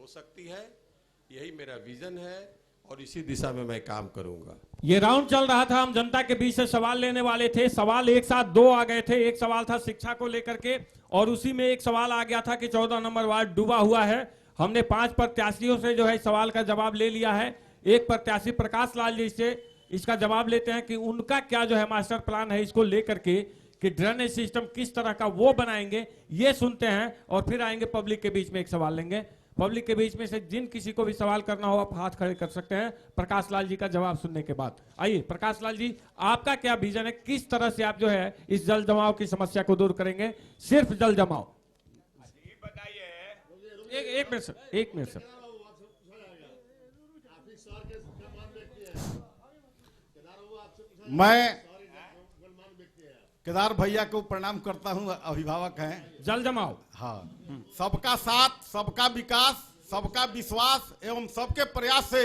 हो सकती है। यही मेरा विजन है और इसी दिशा में मैं काम करूंगा। ये राउंड चल रहा था, हम जनता के बीच से सवाल लेने वाले थे। सवाल एक साथ दो आ गए थे। एक सवाल था शिक्षा को लेकर के और उसी में एक सवाल आ गया था कि 14 नंबर वार्ड डूबा हुआ है। हमने 5 प्रत्याशियों से जो है सवाल का जवाब ले लिया है। एक प्रत्याशी प्रकाश लाल जी से इसका जवाब लेते हैं कि उनका क्या जो है मास्टर प्लान है इसको लेकर के, कि ड्रेनेज सिस्टम किस तरह का वो बनाएंगे, ये सुनते हैं और फिर आएंगे पब्लिक के बीच में एक सवाल लेंगे। पब्लिक के बीच में से जिन किसी को भी सवाल करना हो आप हाथ खड़े कर सकते हैं प्रकाश लाल जी का जवाब सुनने के बाद। आइए प्रकाश लाल जी, आपका क्या विजन है, किस तरह से आप जो है इस जल जमाव की समस्या को दूर करेंगे? सिर्फ जल जमाव। बताइए। एक मिनट सर, एक मिनट सर। मैं केदार भैया को प्रणाम करता हूं, अभिभावक हैं। जल जमाव, हाँ, सबका साथ, सबका विकास, सबका विश्वास एवं सबके प्रयास से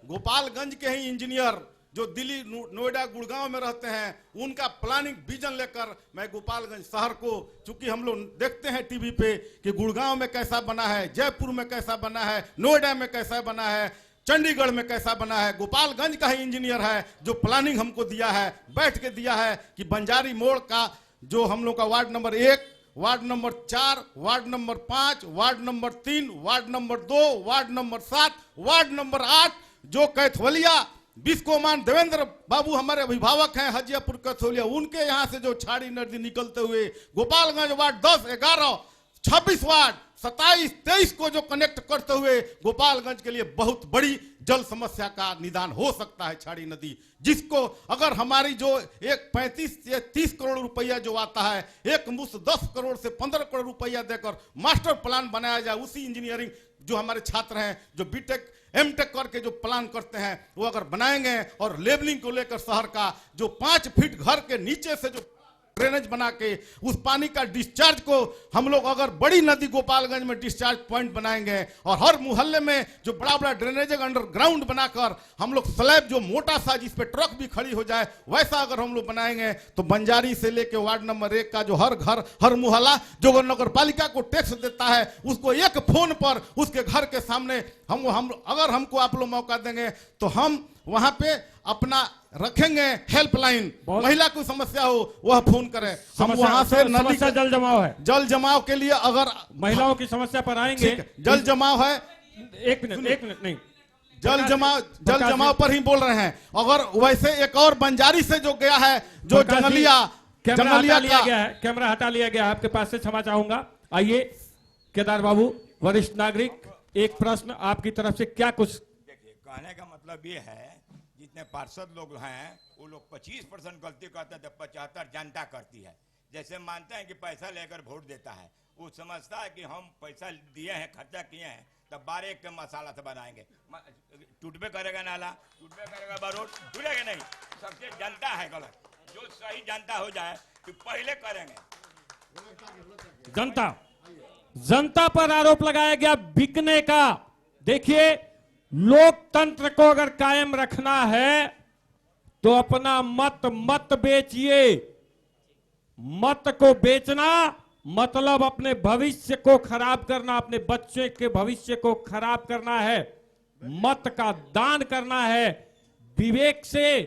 गोपालगंज के ही इंजीनियर जो दिल्ली, नोएडा, गुड़गांव में रहते हैं, उनका प्लानिंग विजन लेकर मैं गोपालगंज शहर को, चूंकि हम लोग देखते हैं टीवी पे कि गुड़गांव में कैसा बना है, जयपुर में कैसा बना है, नोएडा में कैसा बना है, चंडीगढ़ में कैसा बना है, गोपालगंज का ही इंजीनियर है जो प्लानिंग हमको दिया है, बैठ के दिया है कि बंजारी मोड़ का जो हम लोग का ward number 1, ward number 4, ward number 5, ward number 3, ward number 2, ward number 7, ward number 8, जो कैथवलिया बिस्कोमान देवेंद्र बाबू हमारे अभिभावक हैं हजियापुर कैथवलिया, उनके यहाँ से जो छाड़ी नदी निकलते हुए गोपालगंज वार्ड 10, 11, 26 वार्ड 27, 23 को जो कनेक्ट करते हुए गोपालगंज के लिए बहुत बड़ी जल समस्या का निदान हो सकता है छाड़ी नदी, जिसको अगर हमारी जो एक 35 से 30 करोड़ रुपया जो आता है, एक मुश्त 10 करोड़ से 15 करोड़ रुपया देकर मास्टर प्लान बनाया जाए, उसी इंजीनियरिंग जो हमारे छात्र हैं जो बीटेक एमटेक करके जो प्लान करते हैं वो अगर बनाएंगे और लेवलिंग को लेकर शहर का जो 5 फीट घर के नीचे से जो ड्रेनेज बना के उस पानी का डिस्चार्ज को हम लोग अगर बड़ी नदी गोपालगंज में डिस्चार्ज पॉइंट बनाएंगे और हर मोहल्ले में जो बड़ा बड़ा ड्रेनेज अंडरग्राउंड बनाकर हम लोग स्लैब जो मोटा सा जिस पे ट्रक भी खड़ी हो जाए वैसा अगर हम लोग बनाएंगे तो बंजारी से लेके वार्ड नंबर 1 का जो हर घर, हर मोहल्ला जो नगर पालिका को टैक्स देता है, उसको एक फोन पर उसके घर के सामने हम अगर हमको आप लोग मौका देंगे तो हम वहां पे अपना रखेंगे हेल्पलाइन, महिला कोई समस्या हो वह फोन करें, हम वहां से नदी समस्या जल जमाव है, जल जमाव के लिए अगर महिलाओं की समस्या पर आएंगे। जल जमाव है, एक मिनट नहीं, जल जमाव पर ही बोल रहे हैं। अगर वैसे एक और बंजारी से जो गया है जो जंगलिया लिया गया है, कैमरा हटा लिया गया है, आपके पास से क्षमा चाहूंगा। आइए केदार बाबू, वरिष्ठ नागरिक, एक प्रश्न आपकी तरफ से, क्या कुछ? देखिए, कहने का मतलब ये है जितने पार्षद लोग हैं वो लोग 25% गलती करते हैं तो 75 जनता करती है। जैसे मानते हैं कि पैसा लेकर वोट देता है, वो समझता है कि हम पैसा दिए हैं, खर्चा किए हैं, तब 12 के मसाला से बनाएंगे। टूटबे करेगा नाला, टूटबे करेगा रोड, टूटेगा नहीं। सबसे जनता है गलत, जो सही जनता हो जाए तो पहले करेंगे। जनता पर आरोप लगाया गया बिकने का। देखिए, लोकतंत्र को अगर कायम रखना है तो अपना मत बेचिए। मत को बेचना मतलब अपने भविष्य को खराब करना, अपने बच्चे के भविष्य को खराब करना है। मत का दान करना है, विवेक से,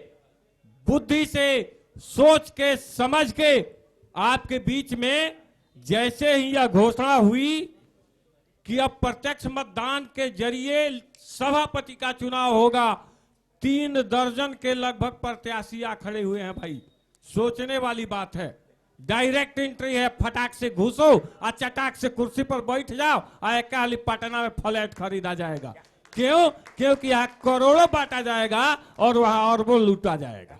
बुद्धि से, सोच के, समझ के। आपके बीच में जैसे ही यह घोषणा हुई कि अब प्रत्यक्ष मतदान के जरिए सभापति का चुनाव होगा, 3 दर्जन के लगभग प्रत्याशी आ खड़े हुए हैं। भाई, सोचने वाली बात है। डायरेक्ट एंट्री है, फटाक से घुसो और चटाक से कुर्सी पर बैठ जाओ और एक पटना में फ्लैट खरीदा जाएगा। क्यों? क्योंकि यहाँ करोड़ों बांटा जाएगा और वहां और वो लूटा जाएगा।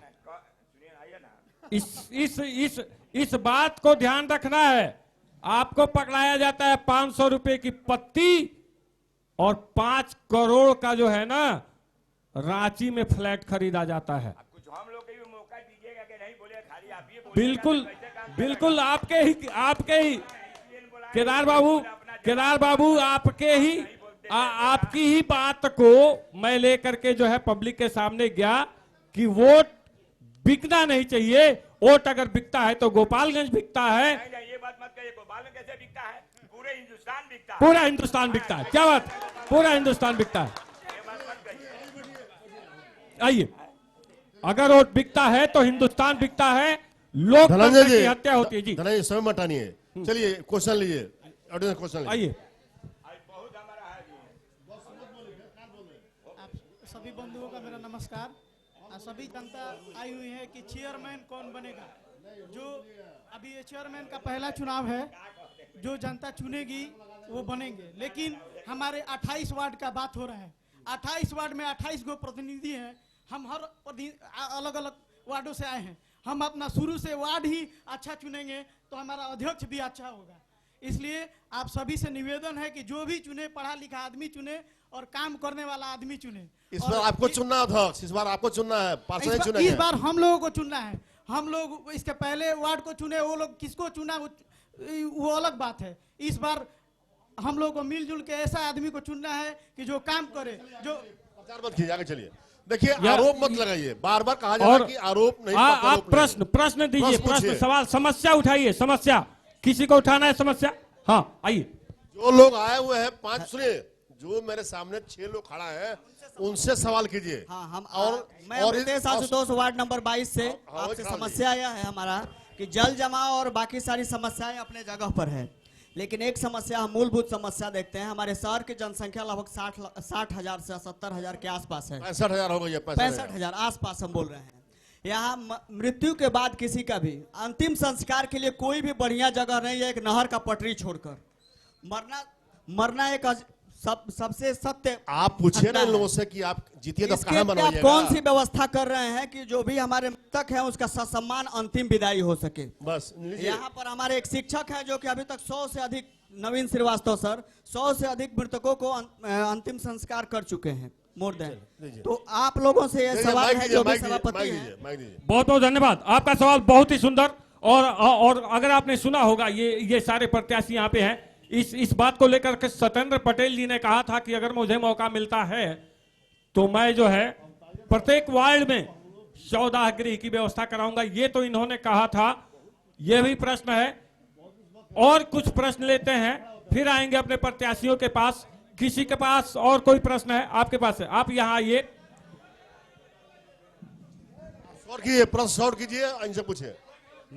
इस बात को ध्यान रखना है। आपको पकड़ाया जाता है 500 रुपए की पत्ती और 5 करोड़ का जो है ना रांची में फ्लैट खरीदा जाता है। कुछ हम लोग को भी मौका दीजिएगा कि नहीं बोले, खाली आप ही बोलिए। बिल्कुल आपके ही केदार बाबू आपकी ही बात को मैं लेकर के जो है पब्लिक के सामने गया कि वोट बिकना नहीं चाहिए। वोट अगर बिकता है तो गोपालगंज बिकता है। ये बात मत कहिए, गोपालगंज कैसे बिकता है? पूरे हिंदुस्तान बिकता है। पूरा हिंदुस्तान बिकता है, क्या बात, पूरा हिंदुस्तान बिकता है। ये बात मत कहिए। आइए, अगर वो बिकता है तो हिंदुस्तान बिकता है, लोकतंत्र धनंजय जी, की हत्या होती है। जी धनंजय जी, समय मत आनिए, चलिए क्वेश्चन लीजिए, ऑडियंस क्वेश्चन लीजिए। आइए, बहुत हमारा है जी। आप सभी बंधुओं का मेरा नमस्कार। सभी जनता आई हुई है कि चेयरमैन कौन बनेगा। जो अभी ये चेयरमैन का पहला चुनाव है, जो जनता चुनेगी वो बनेंगे। लेकिन हमारे 28 वार्ड का बात हो रहा है। 28 वार्ड में 28 गो प्रतिनिधि हैं। हम हर अलग अलग वार्डों से आए हैं। हम अपना शुरू से वार्ड ही अच्छा चुनेंगे तो हमारा अध्यक्ष भी अच्छा होगा। इसलिए आप सभी से निवेदन है कि जो भी चुने, पढ़ा लिखा आदमी चुने और काम करने वाला आदमी चुने। इस बार आपको चुनना है अध्यक्ष, इस बार आपको चुनना है, पार्षद नहीं इस चुनेंगे। बार हम लोगों को चुनना है। हम लोग इसके पहले वार्ड को चुने, वो लोग किसको चुना वो अलग बात है। इस बार हम लोग को मिलजुल के ऐसा आदमी को चुनना है कि जो काम करे। जो प्रचार मत कीजिए, आगे चलिए। देखिए, आरोप मत लगाइए, बार बार कहा जा रहा और है कि आरोप नहीं, आप प्रत्यारोप नहीं। प्रश्न दीजिए, प्रश्न प्रश्न पूछिए। सवाल, समस्या उठाइए, समस्या किसी को उठाना है समस्या। हाँ आइए, जो लोग आए हुए हैं 5, सुनिए, जो मेरे सामने 6 लोग खड़ा है उनसे सवाल कीजिए। हाँ, हम और मैं और अमृतेश आशुतोष वार्ड नंबर 22 से हाँ, आपसे हाँ, समस्या यह है हमारा कि जल जमाव और बाकी सारी समस्याएं अपने जगह पर है। लेकिन एक समस्या, हम मूलभूत समस्या देखते हैं। हमारे शहर की जनसंख्या लगभग 60,000 से 70,000 के आसपास है। 65,000 हो गई है, 65,000 आसपास हम बोल रहे हैं। यहाँ मृत्यु के बाद किसी का भी अंतिम संस्कार के लिए कोई भी बढ़िया जगह नहीं है, एक नहर का पटरी छोड़कर। मरना एक सबसे सत्य। आप पूछिए ना इन लोगों से कि आप जीतिए तो इसके कहां लिए आप बनवाइएगा। कौन सी व्यवस्था कर रहे हैं कि जो भी हमारे मृतक हैं उसका ससम्मान अंतिम विदाई हो सके। बस लीजिए। यहाँ पर हमारे एक शिक्षक हैं जो कि अभी तक 100 से अधिक, नवीन श्रीवास्तव सर, 100 से अधिक मृतकों को अंतिम संस्कार कर चुके हैं, मोर देन। तो आप लोगों से यह सवाल है, जो भी सभापति हैं। बहुत बहुत धन्यवाद। आपका सवाल बहुत ही सुंदर। और अगर आपने सुना होगा, ये सारे प्रत्याशी यहाँ पे हैं। इस बात को लेकर के सत्येंद्र पटेल जी ने कहा था कि अगर मुझे मौका मिलता है तो मैं जो है प्रत्येक वार्ड में 14 गृह की व्यवस्था कराऊंगा। ये तो इन्होंने कहा था। ये भी प्रश्न है, और कुछ प्रश्न लेते हैं, फिर आएंगे अपने प्रत्याशियों के पास। किसी के पास और कोई प्रश्न है? आपके पास है, आप यहाँ आइए। प्रश्न शॉर्ट कीजिए, इनसे पूछिए।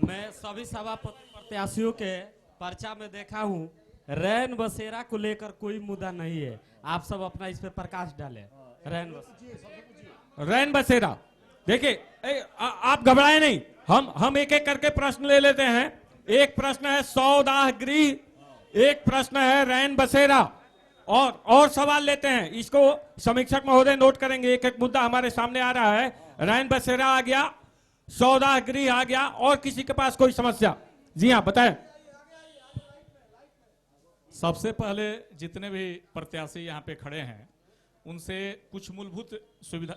मैं सभी सभा प्रत्याशियों के पर्चा में देखा हूँ, रैन बसेरा को लेकर कोई मुद्दा नहीं है। आप सब अपना इस पे प्रकाश डालें। रैन बसेरा, देखिए आप घबराए नहीं, हम एक एक करके प्रश्न ले लेते हैं। एक प्रश्न है 100 गृह, एक प्रश्न है रैन बसेरा, और सवाल लेते हैं। इसको समीक्षक महोदय नोट करेंगे। एक एक मुद्दा हमारे सामने आ रहा है। रैन बसेरा आ गया, 100 गृह आ गया, और किसी के पास कोई समस्या? जी हाँ, बताएं। सबसे पहले जितने भी प्रत्याशी यहाँ पे खड़े हैं उनसे कुछ मूलभूत सुविधा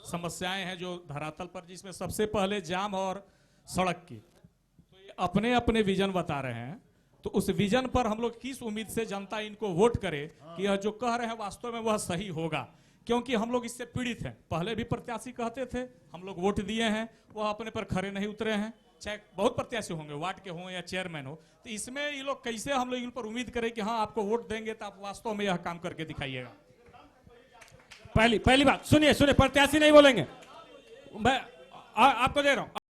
समस्याएं हैं जो धरातल पर, जिसमें सबसे पहले जाम और सड़क की। तो ये अपने अपने विजन बता रहे हैं, तो उस विजन पर हम लोग किस उम्मीद से जनता इनको वोट करे कि यह जो कह रहे हैं वास्तव में वह सही होगा। क्योंकि हम लोग इससे पीड़ित हैं। पहले भी प्रत्याशी कहते थे, हम लोग वोट दिए हैं, वह अपने पर खड़े नहीं उतरे हैं। चाहे बहुत प्रत्याशी होंगे, वार्ड के हों या चेयरमैन हो, तो इसमें ये लोग कैसे हम लोग इन पर उम्मीद करें कि हाँ आपको वोट देंगे तो आप वास्तव में यह काम करके दिखाइएगा। पहली बात सुनिए, प्रत्याशी नहीं बोलेंगे, मैं आपको दे रहा हूं।